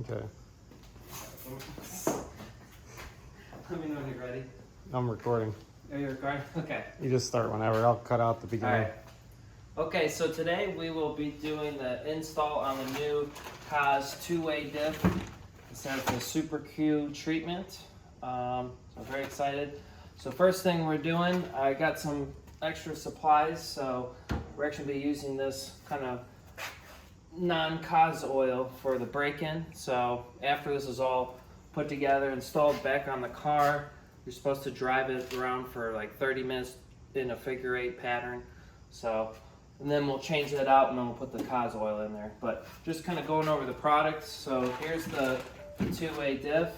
Okay. Let me know when you're ready. I'm recording. Are you recording? Okay. You just start whenever. I'll cut out the beginning. Alright. Okay, so today we will be doing the install on the new Kaaz two-way diff. This has the Super Q treatment. So I'm very excited. So first thing we're doing, I got some extra supplies. So we're actually be using this kind of non-Kaaz oil for the break-in. So after this is all put together, installed back on the car, you're supposed to drive it around for like 30 minutes in a figure 8 pattern. So, and then we'll change that out and then we'll put the Kaaz oil in there. But just kind of going over the products. So here's the two-way diff.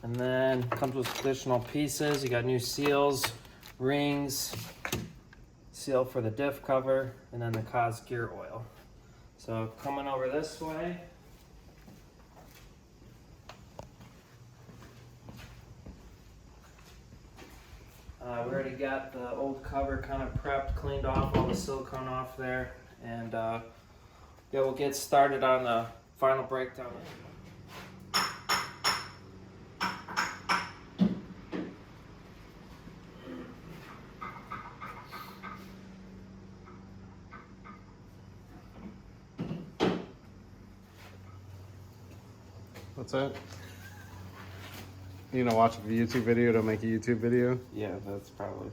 And then comes with additional pieces. You got new seals, rings, seal for the diff cover, and then the Kaaz gear oil. So coming over this way. We already got the old cover kind of prepped, cleaned off, all the silicone off there. And yeah, we'll get started on the final breakdown. What's that? You know, watch a YouTube video to make a YouTube video? Yeah, that's probably.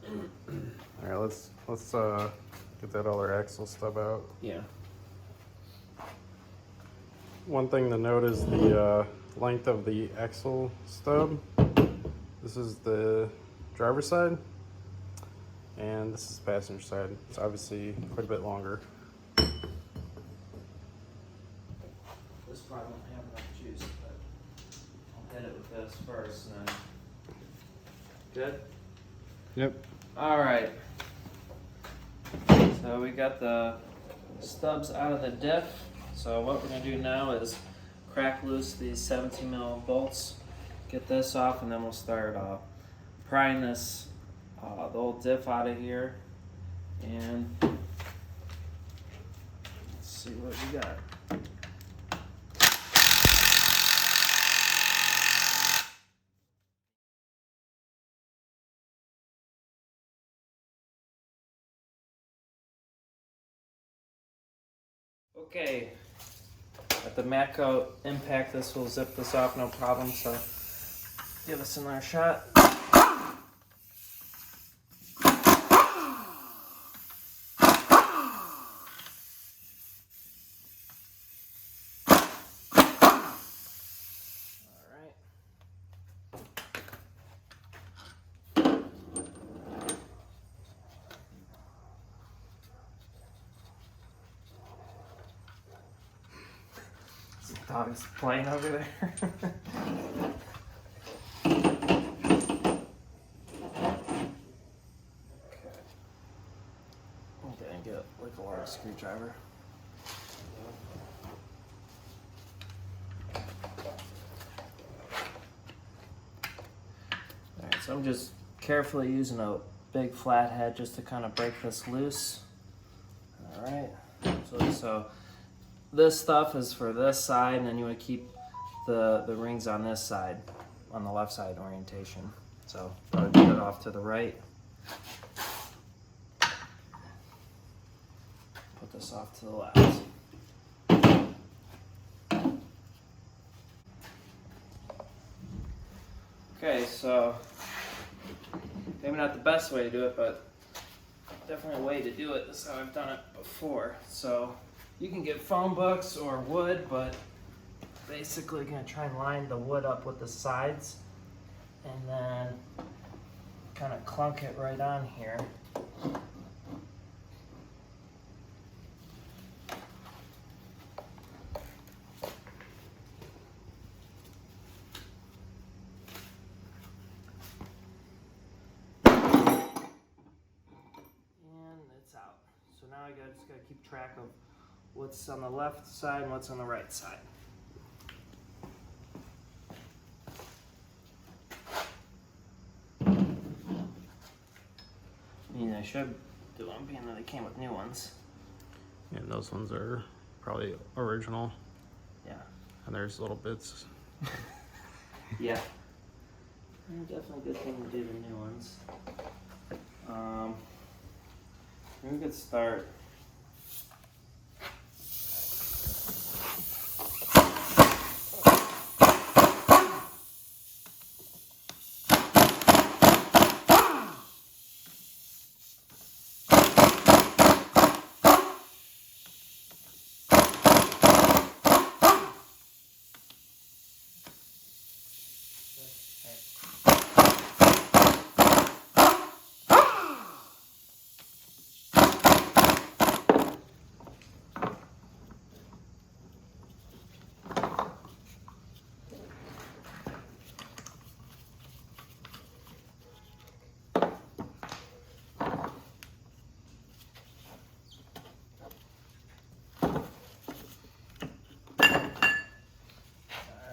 All right, let's get that other axle stub out. Yeah. One thing to note is the length of the axle stub. This is the driver's side, and this is the passenger side. It's obviously quite a bit longer. This probably won't have enough juice, but I'll hit it with this first and then. Good? Yep. Alright. So we got the stubs out of the diff. So what we're going to do now is crack loose these 17 mil bolts, get this off, and then we'll start prying this, the old diff out of here. And let's see what we got. Okay, at the Matco impact, this will zip this off no problem, so give us another shot. Dog's playing over there. Okay. Okay, and get like a large screwdriver. Alright, so I'm just carefully using a big flathead just to kind of break this loose. Alright, so this stuff is for this side, and then you want to keep the rings on this side, on the left side orientation. So put it off to the right. Put this off to the left. Okay, so maybe not the best way to do it, but definitely a way to do it. This is how I've done it before. So you can get phone books or wood, but basically gonna try and line the wood up with the sides and then kind of clunk it right on here. And it's out. So now I just gotta keep track of what's on the left side and what's on the right side. I mean, I should do them, being that they came with new ones. And those ones are probably original. Yeah. And there's little bits. Yeah. Definitely a good thing to do the new ones. We could start.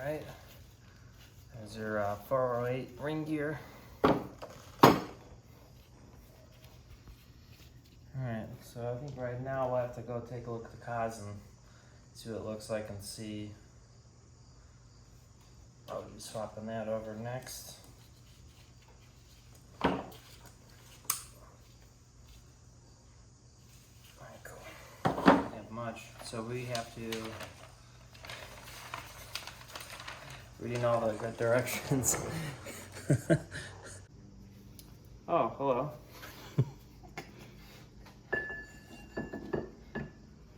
Alright, there's your 408 ring gear. Alright, so I think right now we'll have to go take a look at the Kaaz and see what it looks like and see. I'll be swapping that over next. Alright, cool. Don't have much, so we have to reading all the good directions. Oh, hello.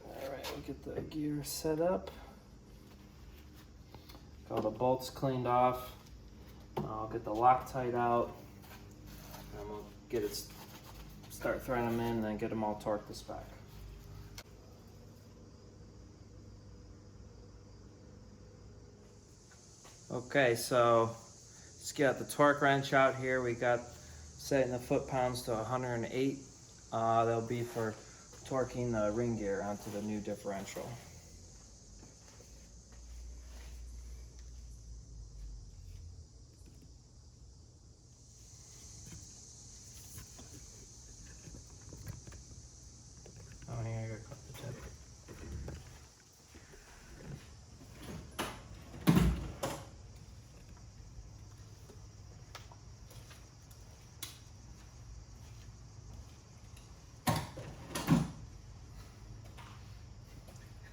Alright, we'll get the gear set up. Got all the bolts cleaned off. I'll get the Loctite out. And we'll get it, start throwing them in and then get them all torqued to spec. Okay, so let's get the torque wrench out here. We got setting the foot-pounds to 108. They'll be for torquing the ring gear onto the new differential. Oh, here, I gotta cut the tip.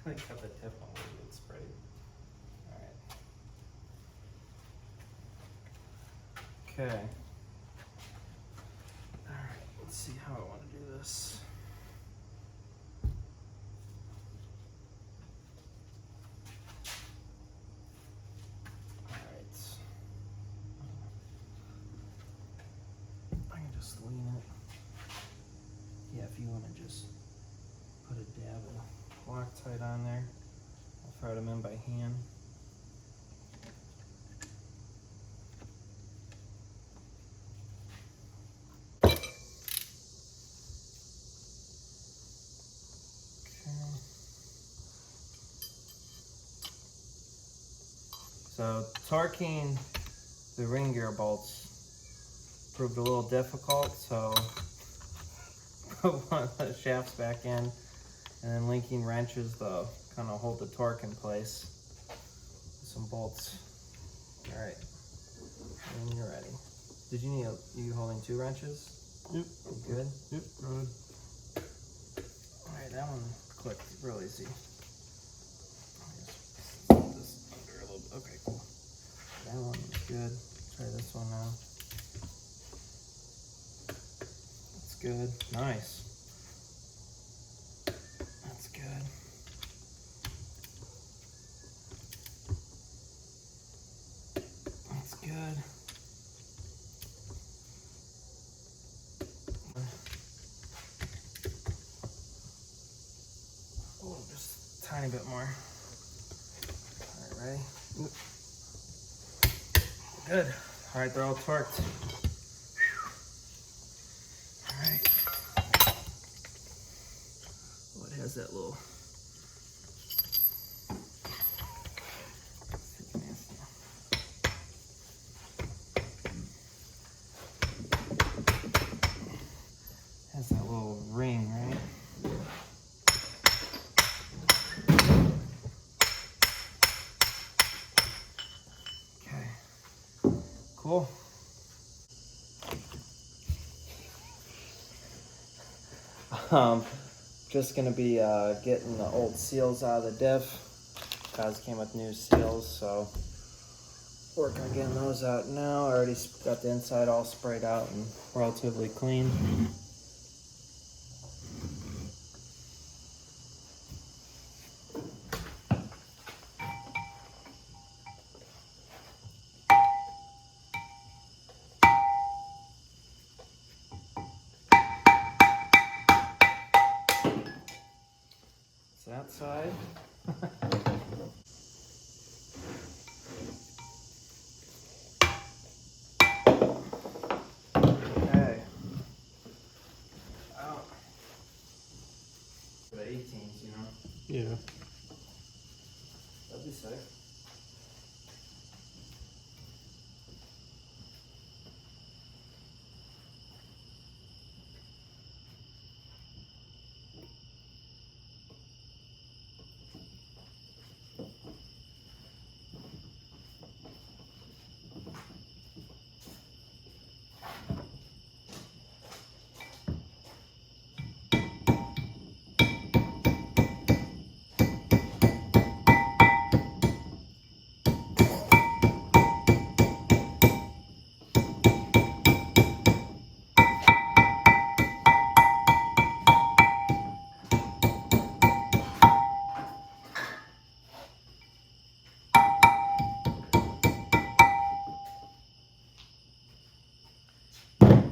I cut the tip on where it sprayed. Alright. Okay. Alright, let's see how I want to do this. Alright. I can just lean it. Yeah, if you want to just put a dab of Loctite on there. I'll throw them in by hand. Okay. So torquing the ring gear bolts proved a little difficult, so put one of the shafts back in. And then linking wrenches to kind of hold the torque in place. Some bolts. All right, when you're ready. Did you need you holding 2 wrenches? Yep. You good? Yep, good. All right, that one clicked real easy. Just put this under a little bit. Okay, cool. That one is good. Try this one now. That's good. Nice. Good. That's good. Oh, just a tiny bit more. All right, ready? Good. All right, they're all torqued. All right. Oh, it has that little. Has that little ring cool. Just gonna be getting the old seals out of the diff. Kaaz came with new seals, so working on getting those out now. I already got the inside all sprayed out and relatively clean. It's that side. Okay. Out. For the 18s, you know? Yeah. That'd be sick.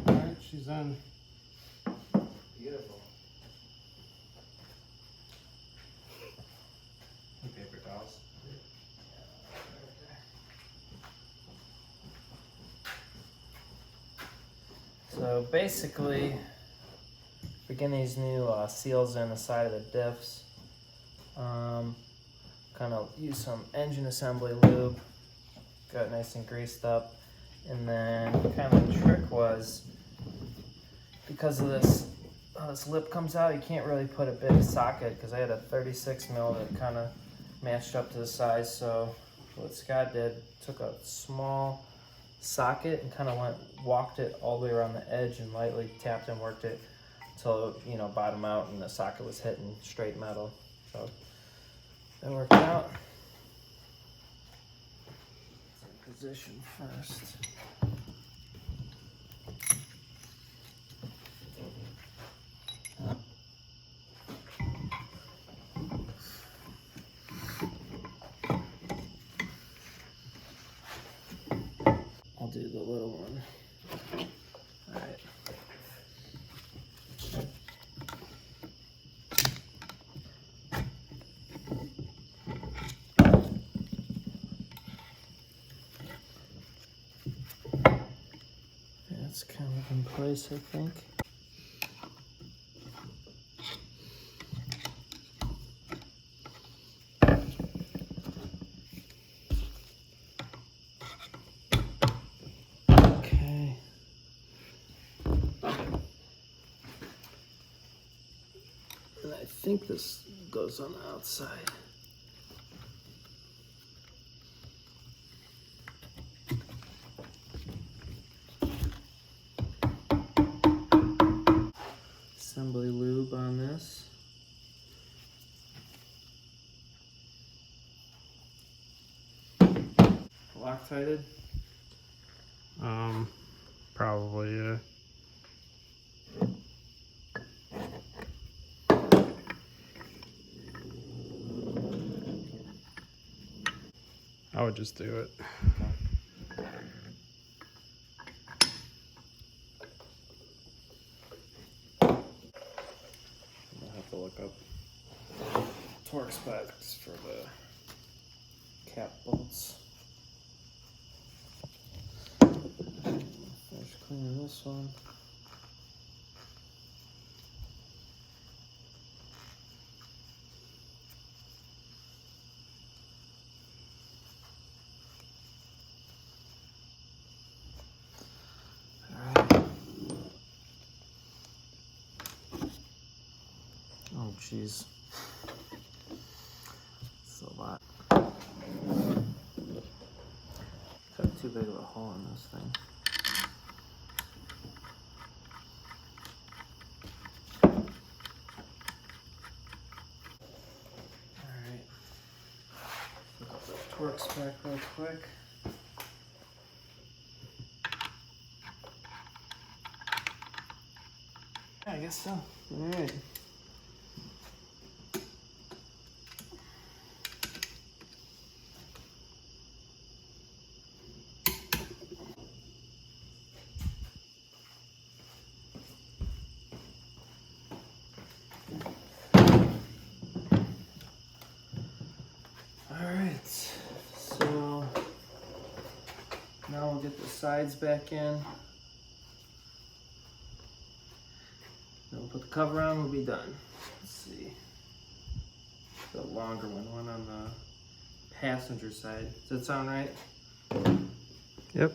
Alright, she's in. Beautiful. Paper towels. So basically, we're getting these new seals in the side of the diffs. Kind of use some engine assembly lube, got it nice and greased up, and then kind of the trick was, because of this, this lip comes out, you can't really put a big socket because I had a 36 mil that kind of matched up to the size. So what Scott did, took a small socket and kind of walked it all the way around the edge and lightly tapped and worked it until, you know, bottom out and the socket was hitting straight metal. So that worked out. Position first. I'll do the little one. All right. That's kind of in place, I think. Okay. And I think this goes on the outside. Assembly lube on this. Loctited. Probably, yeah. I would just do it. I'll have to look up Torque specs for the cap bolts. Finish cleaning this one. Alright. Oh jeez. It's a lot. Got 2 too big of a hole in this thing. Alright. Look up the torque spec real quick. I guess so. Alright. Alright, so now we'll get the sides back in. Then we'll put the cover on, we'll be done. Let's see. The longer one on the passenger side. Does that sound right? Yep.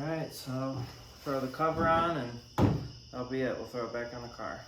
Alright, so throw the cover on and that'll be it. We'll throw it back on the car.